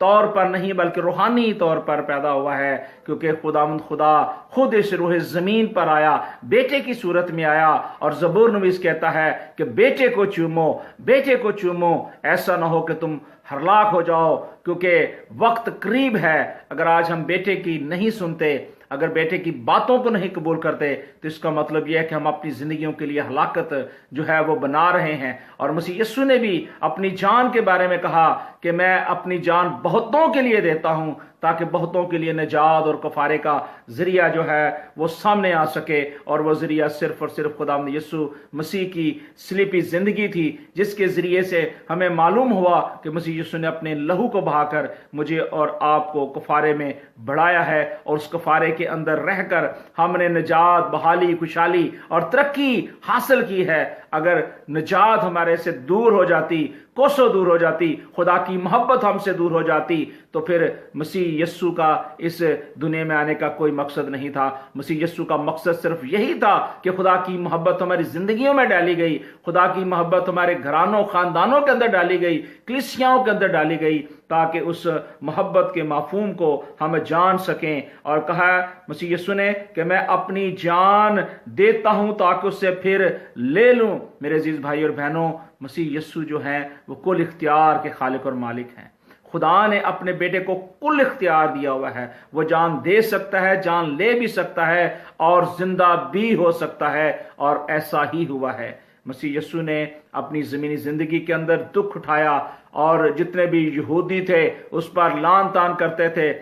طور پر نہیں بلکہ روحانی طور پر پیدا ہوا ہے، کیونکہ خداوند خدا خود اس روح زمین پر آیا، بیٹے کی صورت میں آیا، اور زبور نویس کہتا ہے کہ بیٹے کو چومو، بیٹے کو چومو، ایسا نہ ہو کہ تم ہلاک ہو جاؤ، کیونکہ وقت قریب ہے۔ اگر آج ہم بیٹے کی نہیں سنتے، اگر بیٹے کی باتوں کو نہیں قبول کرتے، تو اس کا مطلب یہ ہے کہ ہم اپنی زندگیوں کے لیے ہلاکت جو ہے وہ بنا رہے ہیں۔ اور مسیح یسوع نے بھی اپنی جان کے بارے میں کہا کہ میں اپنی جان بہتوں کے لیے دیتا ہوں، تاکہ بہتوں کے لیے نجات اور کفارے کا ذریعہ جو ہے وہ سامنے آ سکے، اور وہ ذریعہ صرف اور صرف خداوند یسوع مسیح کی صلیبی زندگی تھی، جس کے ذریعے سے ہمیں معلوم ہوا کہ مسیح یسوع نے اپنے لہو کو بہا کر مجھے اور آپ کو کفارے میں بڑھایا ہے، اور اس کفارے کے اندر رہ کر ہم نے نجات، بحالی، خوشحالی اور ترقی حاصل کی ہے۔ اگر نجات ہمارے سے دور ہو جاتی، کوسوں دور ہو جاتی، خدا کی محبت ہم سے دور ہو جاتی، تو پھر مسیح یسوع کا اس دنیا میں آنے کا کوئی مقصد نہیں تھا۔ مسیح یسوع کا مقصد صرف یہی تھا کہ خدا کی محبت ہماری زندگیوں میں ڈالی گئی، خدا کی محبت ہمارے گھرانوں، خاندانوں کے اندر ڈالی گئی، کلیسیاؤں کے اندر ڈالی گئی، تاکہ اس محبت کے مفہوم کو ہم جان سکیں۔ اور کہا مسیح یسوع نے کہ میں اپنی جان دیتا ہوں تاکہ اس سے پھر لے لوں۔ میرے عزیز بھائی اور بہنوں، مسیح یسوع جو ہیں وہ کل اختیار کے خالق اور مالک ہیں۔ خدا نے اپنے بیٹے کو کل اختیار دیا ہوا ہے، وہ جان دے سکتا ہے، جان لے بھی سکتا ہے، اور زندہ بھی ہو سکتا ہے، اور ایسا ہی ہوا ہے۔ مسیح یسوع نے اپنی زمینی زندگی کے اندر دکھ اٹھایا، اور جتنے بھی یہودی تھے اس پر لان تان کرتے تھے،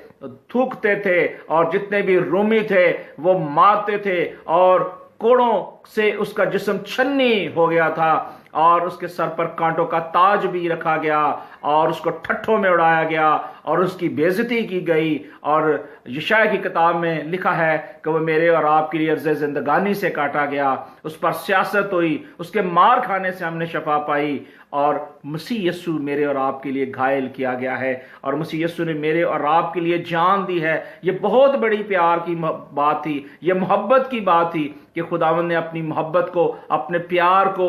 تھوکتے تھے، اور جتنے بھی رومی تھے وہ مارتے تھے، اور کوڑوں سے اس کا جسم چھنی ہو گیا تھا، اور اس کے سر پر کانٹوں کا تاج بھی رکھا گیا، اور اس کو ٹھٹھوں میں اڑایا گیا، اور اس کی بے عزتی کی گئی۔ اور یشعیاہ کی کتاب میں لکھا ہے کہ وہ میرے اور آپ کے لیے عرض زندگانی سے کاٹا گیا، اس پر سیاست ہوئی، اس کے مار کھانے سے ہم نے شفا پائی، اور مسیح یسوع میرے اور آپ کے لیے گھائل کیا گیا ہے، اور مسیح یسوع نے میرے اور آپ کے لیے جان دی ہے۔ یہ بہت بڑی پیار کی بات تھی، یہ محبت کی بات تھی کہ خداوند نے اپنی محبت کو، اپنے پیار کو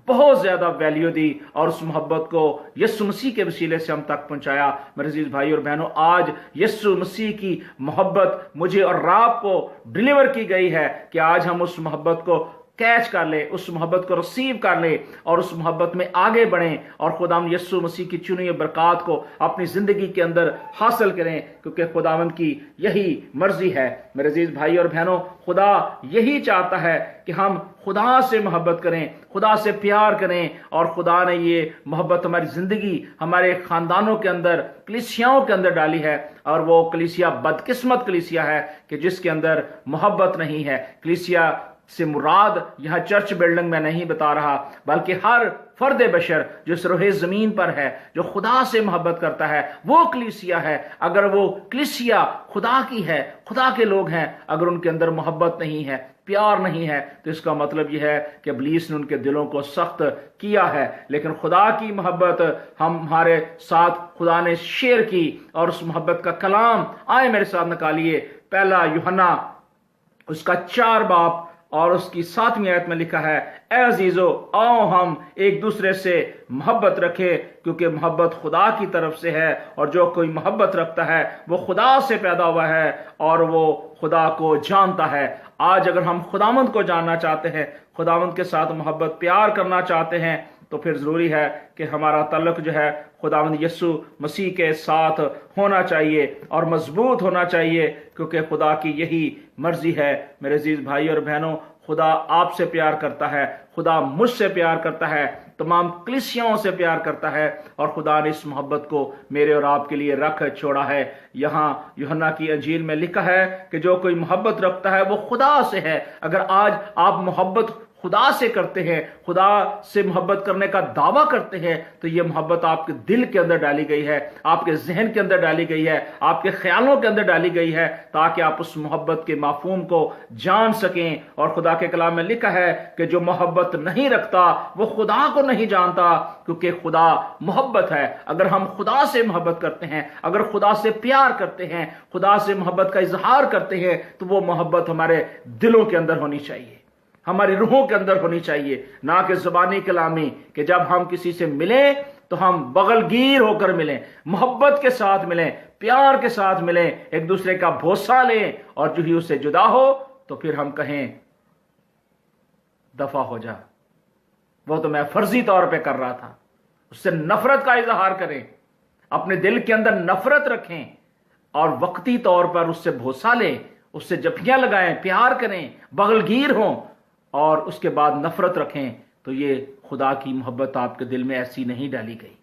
بہت زیادہ ویلیو دی، اور اس محبت کو یسوع مسیح کے وسیلے سے ہم تک پہنچایا۔ میرے عزیز بھائی اور بہنوں، آج یسوع مسیح کی محبت مجھے اور آپ کو ڈلیور کی گئی ہے کہ آج ہم اس محبت کو کیچ کر لیں، اس محبت کو ریسیو کر لیں، اور اس محبت میں آگے بڑھیں، اور خداوند یسوع مسیح کی چنی ہوئی برکات کو اپنی زندگی کے اندر حاصل کریں، کیونکہ خداوند کی یہی مرضی ہے۔ میرے عزیز بھائی اور بہنوں، خدا یہی چاہتا ہے کہ ہم خدا سے محبت کریں، خدا سے پیار کریں، اور خدا نے یہ محبت ہماری زندگی، ہمارے خاندانوں کے اندر، کلیسیاؤں کے اندر ڈالی ہے، اور وہ کلیسیا بدقسمت کلیسیا ہے کہ جس کے اندر محبت نہیں ہے۔ کلیسیا سے مراد یہاں چرچ بلڈنگ میں نہیں بتا رہا، بلکہ ہر فرد بشر جو اس روح زمین پر ہے، جو خدا سے محبت کرتا ہے، وہ کلیسیا ہے۔ اگر وہ کلیسیا خدا کی ہے، خدا کے لوگ ہیں، اگر ان کے اندر محبت نہیں ہے، پیار نہیں ہے، تو اس کا مطلب یہ ہے کہ ابلیس نے ان کے دلوں کو سخت کیا ہے۔ لیکن خدا کی محبت ہمارے ساتھ خدا نے شیئر کی، اور اس محبت کا کلام آئے میرے ساتھ نکالیے۔ پہلا یوحنا اس کا 4 باب اور اس کی 7ویں آیت میں لکھا ہے، اے عزیزو، آؤ ہم ایک دوسرے سے محبت رکھے، کیونکہ محبت خدا کی طرف سے ہے، اور جو کوئی محبت رکھتا ہے وہ خدا سے پیدا ہوا ہے، اور وہ خدا کو جانتا ہے۔ آج اگر ہم خداوند کو جاننا چاہتے ہیں، خداوند کے ساتھ محبت پیار کرنا چاہتے ہیں، تو پھر ضروری ہے کہ ہمارا تعلق جو ہے خداوند یسوع مسیح کے ساتھ ہونا چاہیے، اور مضبوط ہونا چاہیے، کیونکہ خدا کی یہی مرضی ہے۔ میرے عزیز بھائی اور بہنوں، خدا آپ سے پیار کرتا ہے، خدا مجھ سے پیار کرتا ہے، تمام کلیسیاؤں سے پیار کرتا ہے، اور خدا نے اس محبت کو میرے اور آپ کے لیے رکھ چھوڑا ہے۔ یہاں یوحنا کی انجیل میں لکھا ہے کہ جو کوئی محبت رکھتا ہے وہ خدا سے ہے۔ اگر آج آپ محبت خدا سے کرتے ہیں، خدا سے محبت کرنے کا دعویٰ کرتے ہیں، تو یہ محبت آپ کے دل کے اندر ڈالی گئی ہے، آپ کے ذہن کے اندر ڈالی گئی ہے، آپ کے خیالوں کے اندر ڈالی گئی ہے، تاکہ آپ اس محبت کے مفہوم کو جان سکیں۔ اور خدا کے کلام میں لکھا ہے کہ جو محبت نہیں رکھتا وہ خدا کو نہیں جانتا، کیونکہ خدا محبت ہے۔ اگر ہم خدا سے محبت کرتے ہیں، اگر خدا سے پیار کرتے ہیں، خدا سے محبت کا اظہار کرتے ہیں، تو وہ محبت ہمارے دلوں کے اندر ہونی چاہیے، ہماری روحوں کے اندر ہونی چاہیے، نہ کہ زبانی کلامی، کہ جب ہم کسی سے ملیں تو ہم بغلگیر ہو کر ملیں، محبت کے ساتھ ملیں، پیار کے ساتھ ملیں، ایک دوسرے کا بوسہ لیں، اور جو ہی اس سے جدا ہو تو پھر ہم کہیں دفع ہو جا، وہ تو میں فرضی طور پہ کر رہا تھا۔ اس سے نفرت کا اظہار کریں، اپنے دل کے اندر نفرت رکھیں، اور وقتی طور پر اس سے بھوسا لیں، اس سے جفیاں لگائیں، پیار کریں، بغلگیر ہوں، اور اس کے بعد نفرت رکھیں، تو یہ خدا کی محبت آپ کے دل میں ایسی نہیں ڈالی گئی۔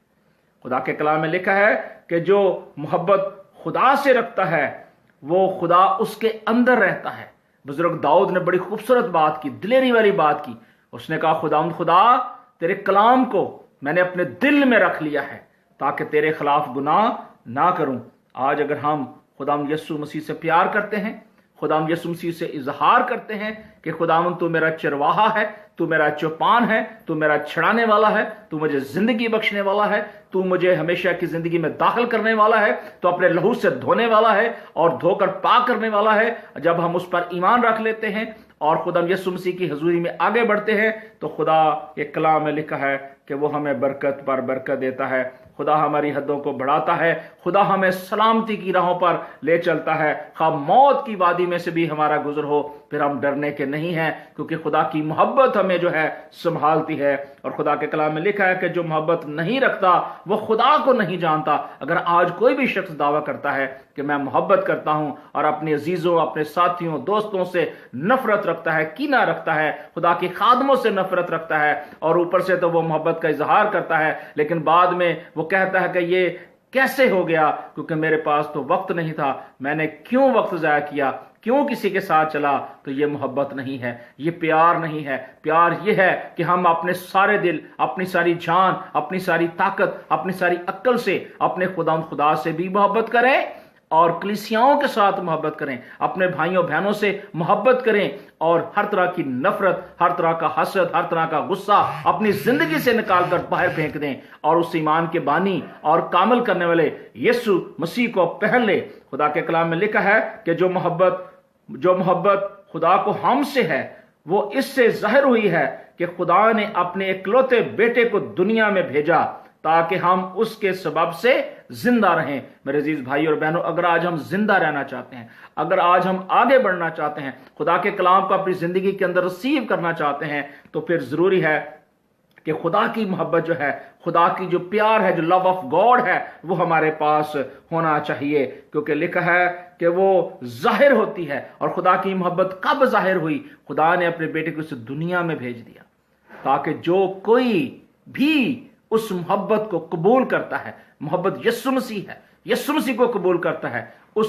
خدا کے کلام میں لکھا ہے کہ جو محبت خدا سے رکھتا ہے وہ خدا اس کے اندر رہتا ہے۔ بزرگ داؤد نے بڑی خوبصورت بات کی، دلیری والی بات کی۔ اس نے کہا خدا تیرے کلام کو میں نے اپنے دل میں رکھ لیا ہے تاکہ تیرے خلاف گناہ نہ کروں۔ آج اگر ہم خداوند یسوع مسیح سے پیار کرتے ہیں، خداوند یسوع مسیح سے اظہار کرتے ہیں کہ خداوند تو میرا چرواہا ہے، تو میرا چوپان ہے، تو میرا چھڑانے والا ہے، تو مجھے زندگی بخشنے والا ہے، تو مجھے ہمیشہ کی زندگی میں داخل کرنے والا ہے، تو اپنے لہو سے دھونے والا ہے اور دھو کر پاک کرنے والا ہے۔ جب ہم اس پر ایمان رکھ لیتے ہیں اور خدا یسوع مسیح کی حضوری میں آگے بڑھتے ہیں تو خدا کے کلام میں لکھا ہے کہ وہ ہمیں برکت پر برکت دیتا ہے، خدا ہماری حدوں کو بڑھاتا ہے، خدا ہمیں سلامتی کی راہوں پر لے چلتا ہے۔ خواہ موت کی وادی میں سے بھی ہمارا گزر ہو، پھر ہم ڈرنے کے نہیں ہیں، کیونکہ خدا کی محبت ہمیں جو ہے سنبھالتی ہے۔ اور خدا کے کلام میں لکھا ہے کہ جو محبت نہیں رکھتا وہ خدا کو نہیں جانتا۔ اگر آج کوئی بھی شخص دعویٰ کرتا ہے کہ میں محبت کرتا ہوں اور اپنے عزیزوں، اپنے ساتھیوں، دوستوں سے نفرت رکھتا ہے، کینہ رکھتا ہے، خدا کے خادموں سے نفرت رکھتا ہے، اور اوپر سے تو وہ محبت کا اظہار کرتا ہے، لیکن بعد میں وہ کہتا ہے کہ یہ کیسے ہو گیا، کیونکہ میرے پاس تو وقت نہیں تھا، میں نے کیوں وقت ضائع کیا، کیوں کسی کے ساتھ چلا، تو یہ محبت نہیں ہے، یہ پیار نہیں ہے۔ پیار یہ ہے کہ ہم اپنے سارے دل، اپنی ساری جان، اپنی ساری طاقت، اپنی ساری عقل سے اپنے خدا سے بھی محبت کریں، اور کلیسیاؤں کے ساتھ محبت کریں، اپنے بھائیوں بہنوں سے محبت کریں، اور ہر طرح کی نفرت، ہر طرح کا حسد، ہر طرح کا غصہ اپنی زندگی سے نکال کر باہر پھینک دیں، اور اس ایمان کے بانی اور کامل کرنے والے یسوع مسیح کو پہن لیں۔ خدا کے کلام میں لکھا ہے کہ جو محبت خدا کو ہم سے ہے وہ اس سے ظاہر ہوئی ہے کہ خدا نے اپنے اکلوتے بیٹے کو دنیا میں بھیجا تاکہ ہم اس کے سبب سے زندہ رہیں۔ میرے عزیز بھائی اور بہنوں، اگر آج ہم زندہ رہنا چاہتے ہیں، اگر آج ہم آگے بڑھنا چاہتے ہیں، خدا کے کلام کو اپنی زندگی کے اندر ریسیو کرنا چاہتے ہیں، تو پھر ضروری ہے کہ خدا کی محبت جو ہے، خدا کی جو پیار ہے، جو لو آف گاڈ ہے، وہ ہمارے پاس ہونا چاہیے، کیونکہ لکھا ہے کہ وہ ظاہر ہوتی ہے۔ اور خدا کی محبت کب ظاہر ہوئی؟ خدا نے اپنے بیٹے کو اس دنیا میں بھیج دیا تاکہ جو کوئی بھی اس محبت کو قبول کرتا ہے، محبت یسوع مسیح ہے، یسوع مسیح کو قبول کرتا ہے، اس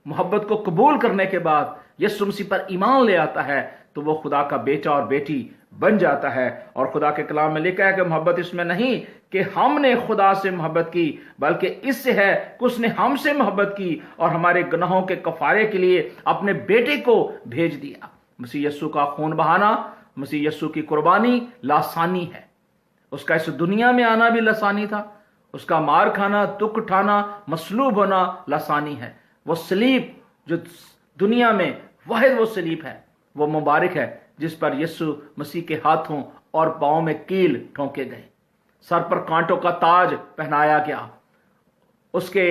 محبت کو قبول کرنے کے بعد یسوع مسیح پر ایمان لے آتا ہے، تو وہ خدا کا بیٹا اور بیٹی بن جاتا ہے۔ اور خدا کے کلام میں لکھا ہے کہ محبت اس میں نہیں کہ ہم نے خدا سے محبت کی، بلکہ اس سے ہے کہ اس نے ہم سے محبت کی اور ہمارے گناہوں کے کفارے کے لیے اپنے بیٹے کو بھیج دیا۔ مسیح یسوع کا خون بہانا، مسیح یسوع کی قربانی لاسانی ہے۔ اس کا اس دنیا میں آنا بھی لسانی تھا، اس کا مار کھانا، دکھ اٹھانا، مصلوب ہونا لسانی ہے۔ وہ صلیب جو دنیا میں واحد وہ صلیب ہے، وہ مبارک ہے جس پر یسوع مسیح کے ہاتھوں اور پاؤں میں کیل ٹھونکے گئے، سر پر کانٹوں کا تاج پہنایا گیا، اس کے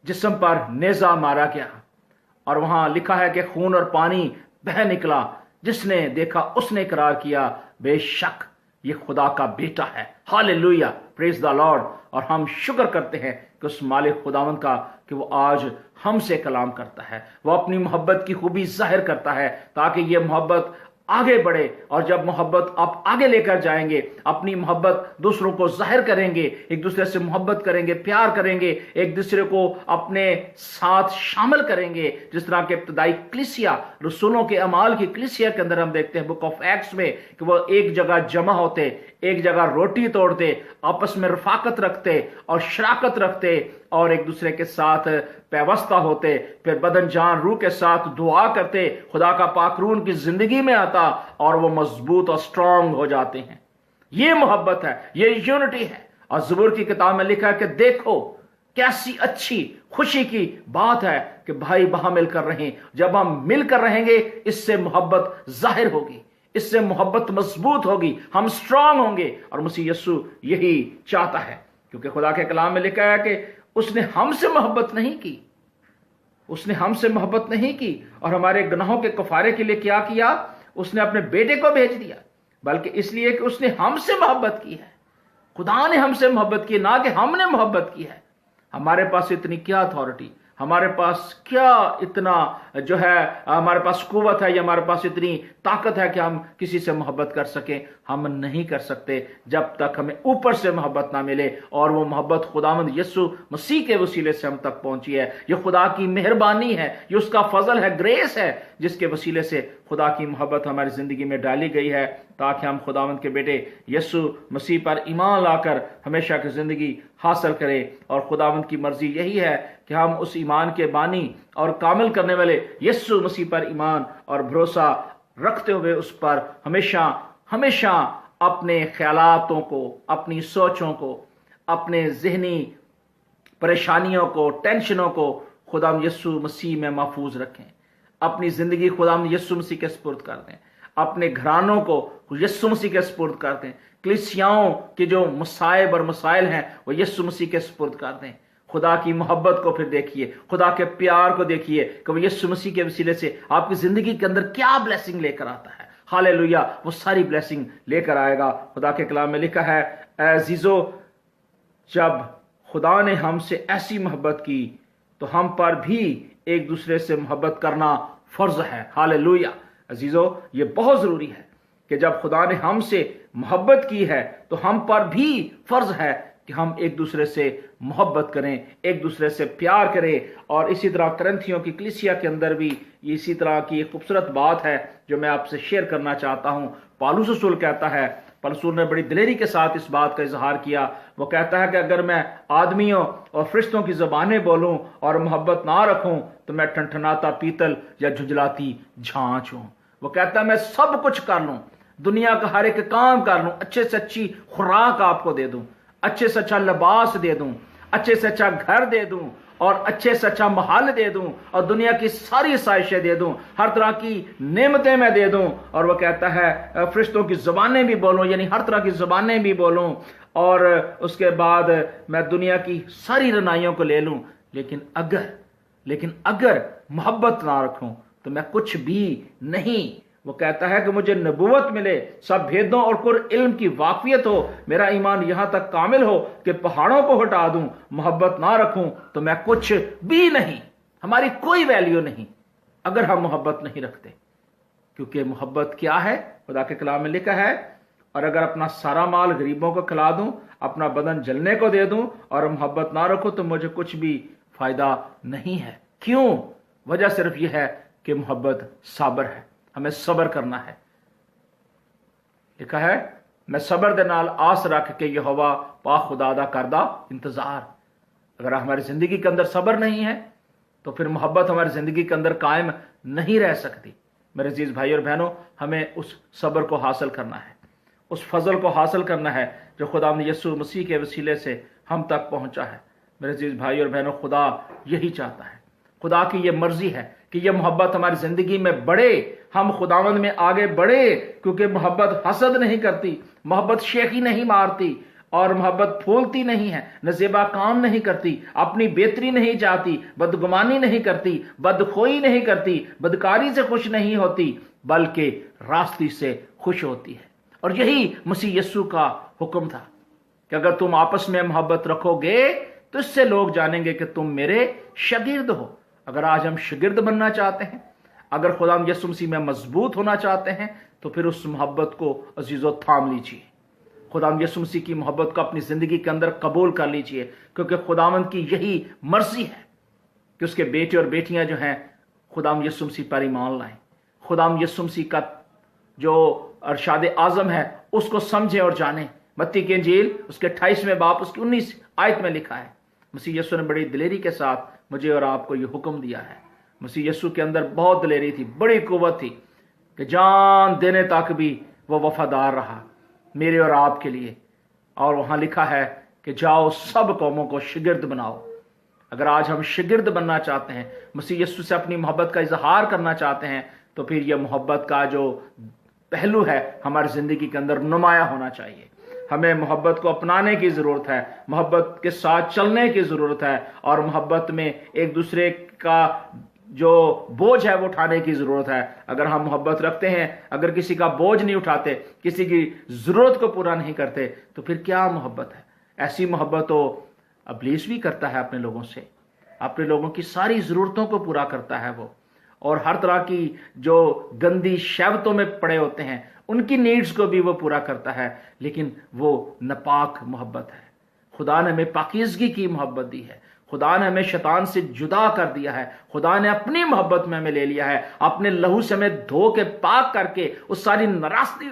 جسم پر نیزہ مارا گیا، اور وہاں لکھا ہے کہ خون اور پانی بہہ نکلا، جس نے دیکھا اس نے اقرار کیا بے شک یہ خدا کا بیٹا ہے۔ ہاللیلویہ، پریز دا لارڈ۔ اور ہم شکر کرتے ہیں کہ اس مالک خداوند کا کہ وہ آج ہم سے کلام کرتا ہے، وہ اپنی محبت کی خوبی ظاہر کرتا ہے تاکہ یہ محبت آگے بڑھے، اور جب محبت آپ آگے لے کر جائیں گے، اپنی محبت دوسروں کو ظاہر کریں گے، ایک دوسرے سے محبت کریں گے، پیار کریں گے، ایک دوسرے کو اپنے ساتھ شامل کریں گے، جس طرح کہ ابتدائی کلیسیا، رسولوں کے اعمال کی کلیسیا کے اندر ہم دیکھتے ہیں بک آف ایکٹس میں کہ وہ ایک جگہ جمع ہوتے، ایک جگہ روٹی توڑتے، آپس میں رفاقت رکھتے اور شراکت رکھتے، اور ایک دوسرے کے ساتھ پیوستہ ہوتے، پھر بدن جان روح کے ساتھ دعا کرتے، خدا کا پاک روح ان کی زندگی میں آتا اور وہ مضبوط اور سٹرونگ ہو جاتے ہیں۔ یہ محبت ہے، یہ یونٹی ہے۔ اور زبور کی کتاب میں لکھا ہے کہ دیکھو کیسی اچھی خوشی کی بات ہے کہ بھائی وہاں مل کر رہیں۔ جب ہم مل کر رہیں گے اس سے محبت ظاہر ہوگی، اس سے محبت مضبوط ہوگی، ہم سٹرونگ ہوں گے، اور مسیح یسوع یہی چاہتا ہے کیونکہ خدا کے کلام میں لکھا ہے کہ اس نے ہم سے محبت نہیں کی، اس نے ہم سے محبت نہیں کی اور ہمارے گناہوں کے کفارے کے لیے کیا کیا؟ اس نے اپنے بیٹے کو بھیج دیا، بلکہ اس لیے کہ اس نے ہم سے محبت کی ہے۔ خدا نے ہم سے محبت کی، نہ کہ ہم نے محبت کی ہے۔ ہمارے پاس اتنی کیا اتھارٹی، ہمارے پاس کیا اتنا جو ہے ہمارے پاس قوت ہے، یا ہمارے پاس اتنی طاقت ہے کہ ہم کسی سے محبت کر سکیں؟ ہم نہیں کر سکتے جب تک ہمیں اوپر سے محبت نہ ملے، اور وہ محبت خداوند یسوع مسیح کے وسیلے سے ہم تک پہنچی ہے۔ یہ خدا کی مہربانی ہے، یہ اس کا فضل ہے، گریس ہے، جس کے وسیلے سے خدا کی محبت ہماری زندگی میں ڈالی گئی ہے، تاکہ ہم خداوند کے بیٹے یسوع مسیح پر ایمان لا کر ہمیشہ کی زندگی حاصل کریں۔ اور خداوند کی مرضی یہی ہے کہ ہم اس ایمان کے بانی اور کامل کرنے والے یسوع مسیح پر ایمان اور بھروسہ رکھتے ہوئے اس پر ہمیشہ اپنے خیالاتوں کو، اپنی سوچوں کو، اپنے ذہنی پریشانیوں کو، ٹینشنوں کو خداوند یسوع مسیح میں محفوظ رکھیں۔ اپنی زندگی خداوند یسوع مسیح کے سپرد کر دیں، اپنے گھرانوں کو یسوع مسیح کے سپرد کر دیں، کلیسیاؤں کے جو مصائب اور مسائل ہیں وہ یسوع مسیح کے سپرد کر دیں۔ خدا کی محبت کو پھر دیکھیے، خدا کے پیار کو دیکھیے کہ وہ یسوع مسیح کے وسیلے سے آپ کی زندگی کے اندر کیا بلیسنگ لے کر آتا ہے۔ ہاللیلویہ، وہ ساری بلیسنگ لے کر آئے گا۔ خدا کے کلام میں لکھا ہے، اے عزیزو، جب خدا نے ہم سے ایسی محبت کی تو ہم پر بھی ایک دوسرے سے محبت کرنا فرض ہے۔ ہاللیلویہ عزیزو، یہ بہت ضروری ہے کہ جب خدا نے ہم سے محبت کی ہے تو ہم پر بھی فرض ہے کہ ہم ایک دوسرے سے محبت کریں، ایک دوسرے سے پیار کریں۔ اور اسی طرح کرنتھیوں کی کلیسیا کے اندر بھی اسی طرح کی ایک خوبصورت بات ہے جو میں آپ سے شیئر کرنا چاہتا ہوں۔ پالوس رسول کہتا ہے، پالوس رسول نے بڑی دلیری کے ساتھ اس بات کا اظہار کیا۔ وہ کہتا ہے کہ اگر میں آدمیوں اور فرشتوں کی زبانیں بولوں اور محبت نہ رکھوں تو میں ٹھنٹھناتا پیتل یا جھنجھلاتی جھانچ ہوں۔ وہ کہتا ہے میں سب کچھ کر لوں، دنیا کا ہر ایک کام کر لوں، اچھے سے اچھی خوراک آپ کو دے دوں، اچھے سے اچھا لباس دے دوں، اچھے سے اچھا گھر دے دوں، اور اچھے سے اچھا محل دے دوں، اور دنیا کی ساری سائشیں دے دوں، ہر طرح کی نعمتیں میں دے دوں۔ اور وہ کہتا ہے فرشتوں کی زبانیں بھی بولوں، یعنی ہر طرح کی زبانیں بھی بولوں، اور اس کے بعد میں دنیا کی ساری رنائیوں کو لے لوں، لیکن اگر محبت نہ رکھوں تو میں کچھ بھی نہیں۔ وہ کہتا ہے کہ مجھے نبوت ملے، سب بھیدوں اور کل علم کی واقفیت ہو، میرا ایمان یہاں تک کامل ہو کہ پہاڑوں کو ہٹا دوں، محبت نہ رکھوں تو میں کچھ بھی نہیں۔ ہماری کوئی ویلیو نہیں اگر ہم محبت نہیں رکھتے، کیونکہ محبت کیا ہے؟ خدا کے کلام میں لکھا ہے، اور اگر اپنا سارا مال غریبوں کو کھلا دوں، اپنا بدن جلنے کو دے دوں اور محبت نہ رکھوں تو مجھے کچھ بھی فائدہ نہیں ہے۔ کیوں؟ وجہ صرف یہ ہے کہ محبت صبر ہے، ہمیں صبر کرنا ہے۔ لکھا ہے، میں صبر دے نال آس رکھ کے یہوہ پاک خدا دا کردہ انتظار۔ اگر ہماری زندگی کے اندر صبر نہیں ہے تو پھر محبت ہماری زندگی کے اندر قائم نہیں رہ سکتی۔ میرے عزیز بھائی اور بہنوں، ہمیں اس صبر کو حاصل کرنا ہے، اس فضل کو حاصل کرنا ہے جو خدا نے یسوع مسیح کے وسیلے سے ہم تک پہنچا ہے۔ میرے عزیز بھائی اور بہنوں، خدا یہی چاہتا ہے، خدا کی یہ مرضی ہے کہ یہ محبت ہماری زندگی میں بڑھے، ہم خداوند میں آگے بڑھے، کیونکہ محبت حسد نہیں کرتی، محبت شیخی نہیں مارتی، اور محبت پھولتی نہیں ہے، نزیبا کام نہیں کرتی، اپنی بہتری نہیں چاہتی، بدگمانی نہیں کرتی، بدخوئی نہیں کرتی، بدکاری سے خوش نہیں ہوتی، بلکہ راستی سے خوش ہوتی ہے۔ اور یہی مسیح یسوع کا حکم تھا کہ اگر تم آپس میں محبت رکھو گے تو اس سے لوگ جانیں گے کہ تم میرے شاگرد ہو۔ اگر آج ہم شاگرد بننا چاہتے ہیں، اگر خدا یسوع مسیح میں مضبوط ہونا چاہتے ہیں، تو پھر اس محبت کو عزیزو تھام لیجیے، خدا یسوع مسیح کی محبت کو اپنی زندگی کے اندر قبول کر لیجیے، کیونکہ خداوند کی یہی مرضی ہے کہ اس کے بیٹے اور بیٹیاں جو ہیں خدا یسوع مسیح پر ایمان لائیں، خدا یسوع مسیح کا جو ارشاد اعظم ہے اس کو سمجھیں اور جانیں۔ متی کی انجیل اس کے 28ویں باب اس کی 19 آیت میں لکھا ہے، مسیح یسوع نے بڑی دلیری کے ساتھ مجھے اور آپ کو یہ حکم دیا ہے۔ مسیح یسوع کے اندر بہت دلیری تھی، بڑی قوت تھی کہ جان دینے تک بھی وہ وفادار رہا میرے اور آپ کے لیے۔ اور وہاں لکھا ہے کہ جاؤ سب قوموں کو شاگرد بناؤ۔ اگر آج ہم شاگرد بننا چاہتے ہیں، مسیح یسوع سے اپنی محبت کا اظہار کرنا چاہتے ہیں، تو پھر یہ محبت کا جو پہلو ہے ہماری زندگی کے اندر نمایاں ہونا چاہیے۔ ہمیں محبت کو اپنانے کی ضرورت ہے، محبت کے ساتھ چلنے کی ضرورت ہے، اور محبت میں ایک دوسرے کا جو بوجھ ہے وہ اٹھانے کی ضرورت ہے۔ اگر ہم محبت رکھتے ہیں، اگر کسی کا بوجھ نہیں اٹھاتے، کسی کی ضرورت کو پورا نہیں کرتے، تو پھر کیا محبت ہے؟ ایسی محبت تو ابلیس بھی کرتا ہے اپنے لوگوں سے، اپنے لوگوں کی ساری ضرورتوں کو پورا کرتا ہے وہ، اور ہر طرح کی جو گندی شہوتوں میں پڑے ہوتے ہیں ان کی نیڈز کو بھی وہ پورا کرتا ہے، لیکن وہ ناپاک محبت ہے۔ خدا نے ہمیں پاکیزگی کی محبت دی ہے، خدا نے ہمیں شیطان سے جدا کر دیا ہے، خدا نے اپنی محبت میں ہمیں لے لیا ہے، اپنے لہو سے ہمیں دھو کے پاک کر کے اس ساری ناراستی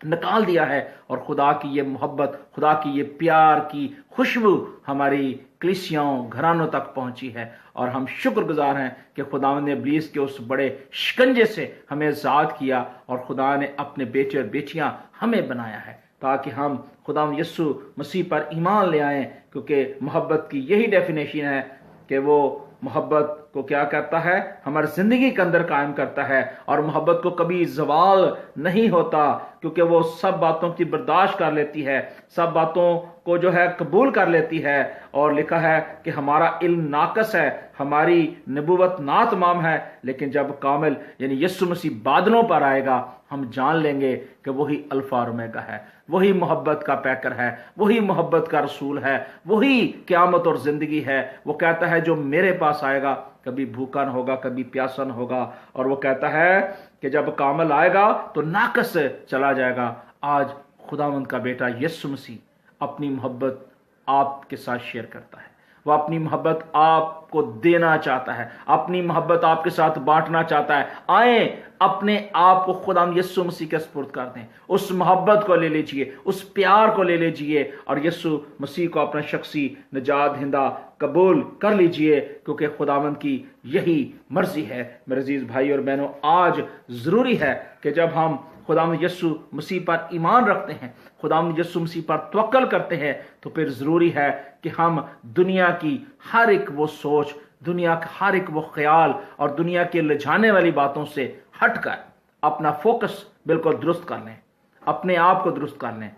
نکال دیا ہے، اور خدا کی یہ محبت، خدا کی یہ پیار کی خوشبو ہماری کلیسیاؤں گھرانوں تک پہنچی ہے، اور ہم شکر گزار ہیں کہ خدا نے ابلیس کے اس بڑے شکنجے سے ہمیں آزاد کیا، اور خدا نے اپنے بیٹے اور بیٹیاں ہمیں بنایا ہے تاکہ ہم خدا یسوع مسیح پر ایمان لے آئیں، کیونکہ محبت کی یہی ڈیفینیشن ہے کہ وہ محبت کو کیا کرتا ہے؟ ہماری زندگی کے اندر قائم کرتا ہے، اور محبت کو کبھی زوال نہیں ہوتا، کیونکہ وہ سب باتوں کی برداشت کر لیتی ہے، سب باتوں کو جو ہے قبول کر لیتی ہے، اور لکھا ہے کہ ہمارا علم ناقص ہے، ہماری نبوت ناتمام ہے، لیکن جب کامل یعنی یسوع مسیح بادلوں پر آئے گا ہم جان لیں گے کہ وہی الفا اور اومیگا ہے، وہی محبت کا پیکر ہے، وہی محبت کا رسول ہے، وہی قیامت اور زندگی ہے۔ وہ کہتا ہے جو میرے پاس آئے گا کبھی بھوکا نہ ہوگا، کبھی پیاسا نہ ہوگا، اور وہ کہتا ہے کہ جب کامل آئے گا تو ناقص چلا جائے گا۔ آج خداوند کا بیٹا یسوع مسیح اپنی محبت آپ کے ساتھ شیئر کرتا ہے، وہ اپنی محبت آپ کو دینا چاہتا ہے، اپنی محبت آپ کے ساتھ بانٹنا چاہتا ہے۔ آئیں اپنے آپ کو خدا یسوع مسیح کے سپرد کر دیں، اس محبت کو لے لیجئے، اس پیار کو لے لیجئے، اور یسوع مسیح کو اپنا شخصی نجات دہندہ قبول کر لیجئے، کیونکہ خداوند کی یہی مرضی ہے۔ میرے عزیز بھائی اور بہنوں، آج ضروری ہے کہ جب ہم خداوند یسوع مسیح پر ایمان رکھتے ہیں، خداوند یسوع مسیح پر توکل کرتے ہیں، تو پھر ضروری ہے کہ ہم دنیا کی ہر ایک وہ سوچ، دنیا کا ہر ایک وہ خیال اور دنیا کے لجھانے والی باتوں سے ہٹ کر اپنا فوکس بالکل درست کر لیں، اپنے آپ کو درست کر لیں،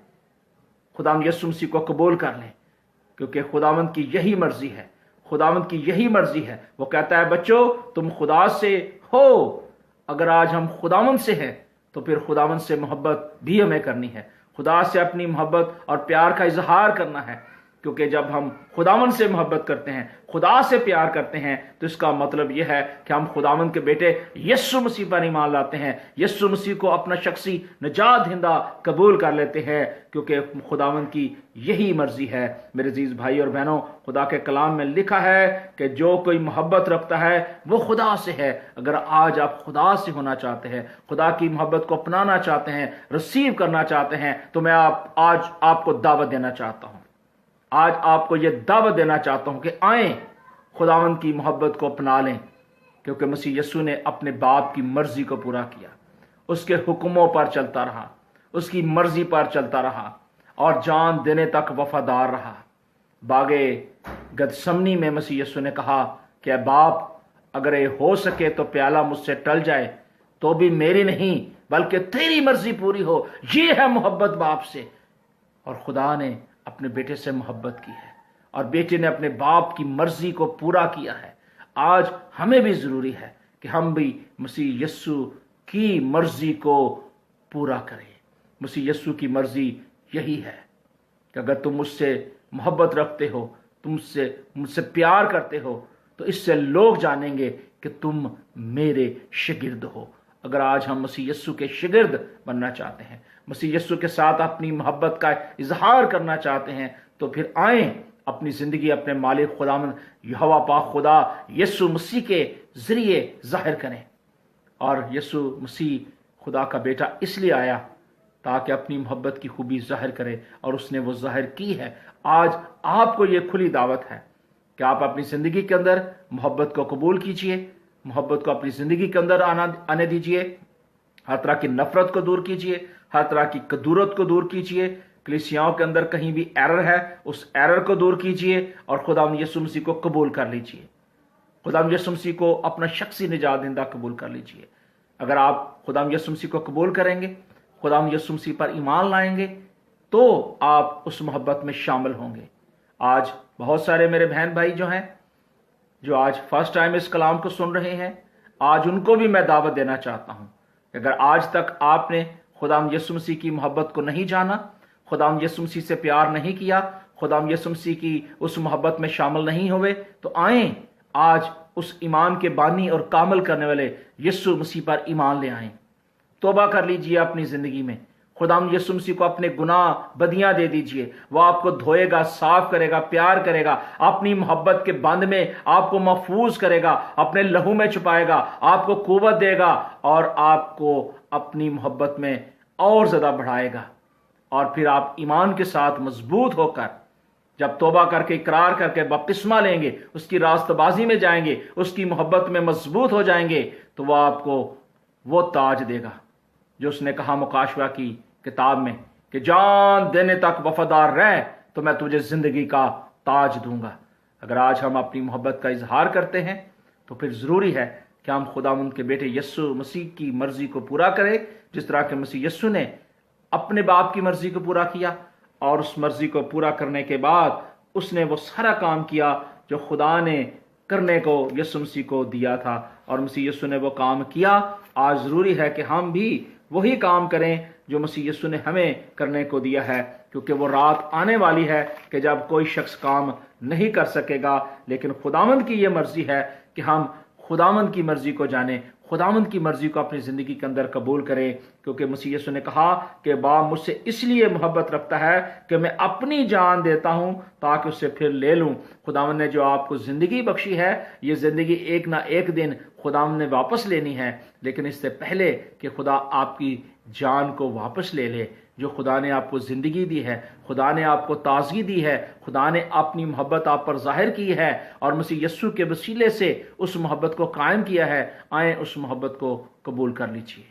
خداوند یسوع مسیح کو قبول کر لیں، کیونکہ خداوند کی یہی مرضی ہے، خداوند کی یہی مرضی ہے۔ وہ کہتا ہے بچوں تم خدا سے ہو، اگر آج ہم خداوند سے ہیں تو پھر خداوند سے محبت بھی ہمیں کرنی ہے، خدا سے اپنی محبت اور پیار کا اظہار کرنا ہے، کیونکہ جب ہم خداوند سے محبت کرتے ہیں، خدا سے پیار کرتے ہیں، تو اس کا مطلب یہ ہے کہ ہم خداوند کے بیٹے یسوع مسیح پر ایمان لاتے ہیں، یسوع مسیح کو اپنا شخصی نجات دہندہ قبول کر لیتے ہیں، کیونکہ خداوند کی یہی مرضی ہے۔ میرے عزیز بھائی اور بہنوں، خدا کے کلام میں لکھا ہے کہ جو کوئی محبت رکھتا ہے وہ خدا سے ہے۔ اگر آج آپ خدا سے ہونا چاہتے ہیں، خدا کی محبت کو اپنانا چاہتے ہیں، ریسیو کرنا چاہتے ہیں، تو میں آج آپ کو دعوت دینا چاہتا ہوں، آج آپ کو یہ دعوت دینا چاہتا ہوں کہ آئیں خداوند کی محبت کو اپنا لیں، کیونکہ مسیح یسوع نے اپنے باپ کی مرضی کو پورا کیا، اس کے حکموں پر چلتا رہا، اس کی مرضی پر چلتا رہا، اور جان دینے تک وفادار رہا۔ باغ گدسمنی میں مسیح یسوع نے کہا کہ اے باپ اگر یہ ہو سکے تو پیالہ مجھ سے ٹل جائے، تو بھی میری نہیں بلکہ تیری مرضی پوری ہو۔ یہ ہے محبت باپ سے، اور خدا نے اپنے بیٹے سے محبت کی ہے، اور بیٹے نے اپنے باپ کی مرضی کو پورا کیا ہے۔ آج ہمیں بھی ضروری ہے کہ ہم بھی مسیح یسوع کی مرضی کو پورا کریں۔ مسیح یسوع کی مرضی یہی ہے کہ اگر تم مجھ سے محبت رکھتے ہو، تم مجھ سے پیار کرتے ہو، تو اس سے لوگ جانیں گے کہ تم میرے شاگرد ہو۔ اگر آج ہم مسیح یسوع کے شاگرد بننا چاہتے ہیں، مسیح یسوع کے ساتھ اپنی محبت کا اظہار کرنا چاہتے ہیں، تو پھر آئیں اپنی زندگی اپنے مالک خداوند یہوہ پاک خدا یسوع مسیح کے ذریعے ظاہر کریں۔ اور یسوع مسیح خدا کا بیٹا اس لیے آیا تاکہ اپنی محبت کی خوبی ظاہر کرے، اور اس نے وہ ظاہر کی ہے۔ آج آپ کو یہ کھلی دعوت ہے کہ آپ اپنی زندگی کے اندر محبت کو قبول کیجئے، محبت کو اپنی زندگی کے اندر آنے دیجئے، ہر طرح کی نفرت کو دور کیجئے، ہر طرح کی کدورت کو دور کیجئے، کلیسیاؤں کے اندر کہیں بھی ایرر ہے اس ایرر کو دور کیجئے، اور خداوند یسوع مسیح کو قبول کر لیجئے، خداوند یسوع مسیح کو اپنا شخصی نجات دہندہ قبول کر لیجئے۔ اگر آپ خداوند یسوع مسیح کو قبول کریں گے، خداوند یسوع مسیح پر ایمان لائیں گے، تو آپ اس محبت میں شامل ہوں گے۔ آج بہت سارے میرے بہن بھائی جو ہیں، جو آج فرسٹ ٹائم اس کلام کو سن رہے ہیں، آج ان کو بھی میں دعوت دینا چاہتا ہوں۔ اگر آج تک آپ نے خداوند یسوع مسیح کی محبت کو نہیں جانا، خداوند یسوع مسیح سے پیار نہیں کیا، خداوند یسوع مسیح کی اس محبت میں شامل نہیں ہوئے، تو آئیں آج اس ایمان کے بانی اور کامل کرنے والے یسوع مسیح پر ایمان لے آئیں۔ توبہ کر لیجئے اپنی زندگی میں، خداوند یسوع مسیح کو اپنے گناہ بدیاں دے دیجئے، وہ آپ کو دھوئے گا، صاف کرے گا، پیار کرے گا، اپنی محبت کے بند میں آپ کو محفوظ کرے گا، اپنے لہو میں چھپائے گا، آپ کو قوت دے گا اور آپ کو اپنی محبت میں اور زیادہ بڑھائے گا۔ اور پھر آپ ایمان کے ساتھ مضبوط ہو کر جب توبہ کر کے اقرار کر کے بپتسمہ لیں گے، اس کی راست بازی میں جائیں گے، اس کی محبت میں مضبوط ہو جائیں گے، تو وہ آپ کو وہ تاج دے گا جو اس نے کہا مکاشوہ کی کتاب میں کہ جان دینے تک وفادار رہ تو میں تجھے زندگی کا تاج دوں گا۔ اگر آج ہم اپنی محبت کا اظہار کرتے ہیں تو پھر ضروری ہے کہ ہم خداوند کے بیٹے یسوع مسیح کی مرضی کو پورا کریں، جس طرح کہ مسیح یسوع نے اپنے باپ کی مرضی کو پورا کیا، اور اس مرضی کو پورا کرنے کے بعد اس نے وہ سارا کام کیا جو خدا نے کرنے کو یسوع مسیح کو دیا تھا، اور مسیح یسوع نے وہ کام کیا۔ آج ضروری ہے کہ ہم بھی وہی کام کریں جو مسیح یسوع نے ہمیں کرنے کو دیا ہے، کیونکہ وہ رات آنے والی ہے کہ جب کوئی شخص کام نہیں کر سکے گا، لیکن خداوند کی یہ مرضی ہے کہ ہم خداوند کی مرضی کو جانیں، خداوند کی مرضی کو اپنی زندگی کے اندر قبول کریں، کیونکہ مسیح یسوع نے کہا کہ باپ مجھ سے اس لیے محبت رکھتا ہے کہ میں اپنی جان دیتا ہوں تاکہ اسے پھر لے لوں۔ خداوند نے جو آپ کو زندگی بخشی ہے، یہ زندگی ایک نہ ایک دن خداوند نے واپس لینی ہے، لیکن اس سے پہلے کہ خدا آپ کی جان کو واپس لے لے، جو خدا نے آپ کو زندگی دی ہے، خدا نے آپ کو تازگی دی ہے، خدا نے اپنی محبت آپ پر ظاہر کی ہے اور مسیح یسوع کے وسیلے سے اس محبت کو قائم کیا ہے، آئیں اس محبت کو قبول کر لیجئے۔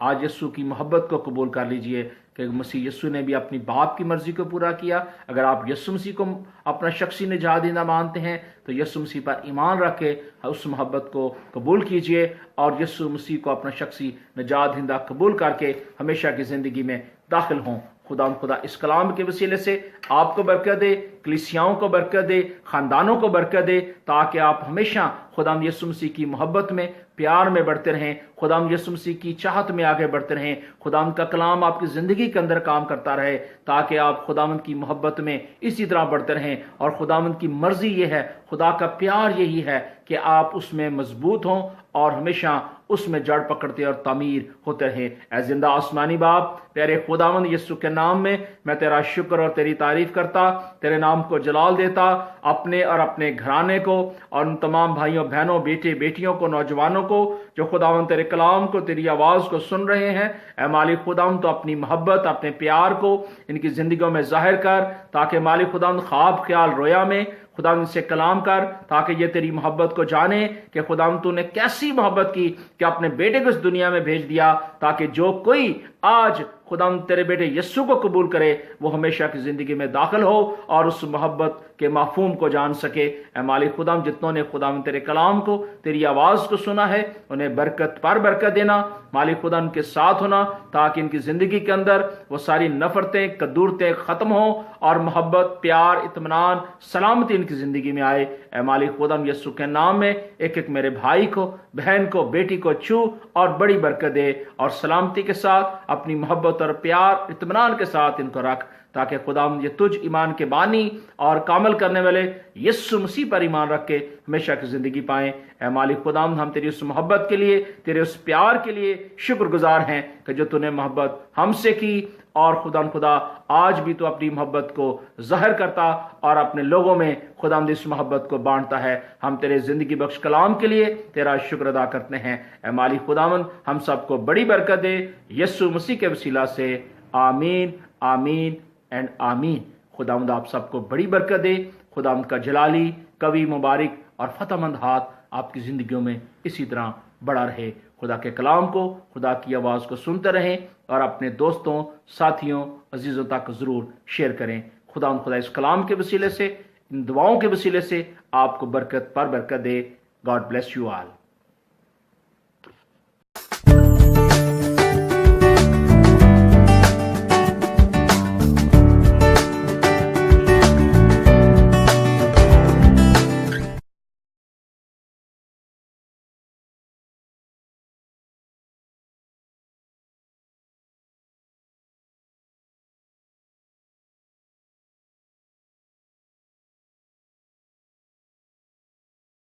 آج یسوع کی محبت کو قبول کر لیجئے کہ مسیح یسوع نے بھی اپنی باپ کی مرضی کو پورا کیا۔ اگر آپ یسوع مسیح کو اپنا شخصی نجات دہندہ مانتے ہیں تو یسوع مسیح پر ایمان رکھ کے اس محبت کو قبول کیجئے، اور یسوع مسیح کو اپنا شخصی نجات دہندہ قبول کر کے ہمیشہ کی زندگی میں داخل ہوں۔ خدا اس کلام کے وسیلے سے آپ کو برکت دے، کلیسیاؤں کو برکت دے، خاندانوں کو برکت دے، تاکہ آپ ہمیشہ خدا یسوع مسیح کی محبت میں، پیار میں بڑھتے رہیں، خدا یسوع مسیح کی چاہت میں آگے بڑھتے رہیں، خدا کا کلام آپ کی زندگی کے اندر کام کرتا رہے، تاکہ آپ خداوند کی محبت میں اسی طرح بڑھتے رہیں۔ اور خداوند کی مرضی یہ ہے، خدا کا پیار یہی ہے کہ آپ اس میں مضبوط ہوں اور ہمیشہ اس میں جڑ پکڑتے اور تعمیر ہوتے رہیں۔ اے زندہ آسمانی باپ، پیارے خداوند یسوع کے نام میں میں تیرا شکر اور تیری تعریف کرتا، تیرے نام کو جلال دیتا، اپنے اور اپنے گھرانے کو اور ان تمام بھائیوں بہنوں، بیٹے بیٹیوں کو، نوجوانوں کو جو خداوند تیرے کلام کو، تیری آواز کو سن رہے ہیں، اے مالک خداوند تو اپنی محبت، اپنے پیار کو ان کی زندگیوں میں ظاہر کر، تاکہ مالک خداوند خواب خیال رویا میں خداوند سے کلام کر، تاکہ یہ تیری محبت کو جانے کہ خداوند تو نے کیسی محبت کی کہ اپنے بیٹے کو اس دنیا میں بھیج دیا، تاکہ جو کوئی آج خداوند تیرے بیٹے یسوع کو قبول کرے وہ ہمیشہ کی زندگی میں داخل ہو اور اس محبت کے مفہوم کو جان سکے۔ اے مالک خداوند جتنوں نے خداوند تیرے کلام کو، تیری آواز کو سنا ہے، انہیں برکت پر برکت دینا، مالک خدا ان کے ساتھ ہونا، تاکہ ان کی زندگی کے اندر وہ ساری نفرتیں، کدورتیں ختم ہوں اور محبت، پیار، اطمینان، سلامتی ان کی زندگی میں آئے۔ اے مالک خدا یسوع کے نام میں ایک ایک میرے بھائی کو، بہن کو، بیٹی کو چھو اور بڑی برکت دے، اور سلامتی کے ساتھ اپنی محبت اور پیار، اطمینان کے ساتھ ان کو رکھ، تاکہ خداوند یہ تجھ ایمان کے بانی اور کامل کرنے والے یسوع مسیح پر ایمان رکھ کے ہمیشہ کی زندگی پائیں۔ اے مالک خداوند ہم تیری اس محبت کے لیے، تیرے اس پیار کے لیے شکر گزار ہیں کہ جو تو نے محبت ہم سے کی، اور خدا آج بھی تو اپنی محبت کو ظاہر کرتا اور اپنے لوگوں میں خداوند اس محبت کو بانٹتا ہے۔ ہم تیرے زندگی بخش کلام کے لیے تیرا شکر ادا کرتے ہیں۔ اے مالک خداوند ہم سب کو بڑی برکت دے، یسوع مسیح کے وسیلہ سے، آمین، آمین اینڈ آمین۔ خداوند آپ سب کو بڑی برکت دے۔ خداوند کا جلالی، قوی، مبارک اور فتح مند ہاتھ آپ کی زندگیوں میں اسی طرح بڑا رہے۔ خدا کے کلام کو، خدا کی آواز کو سنتے رہیں اور اپنے دوستوں، ساتھیوں، عزیزوں تک ضرور شیئر کریں۔ خدا اس کلام کے وسیلے سے، ان دعاؤں کے وسیلے سے آپ کو برکت پر برکت دے۔ God bless you all.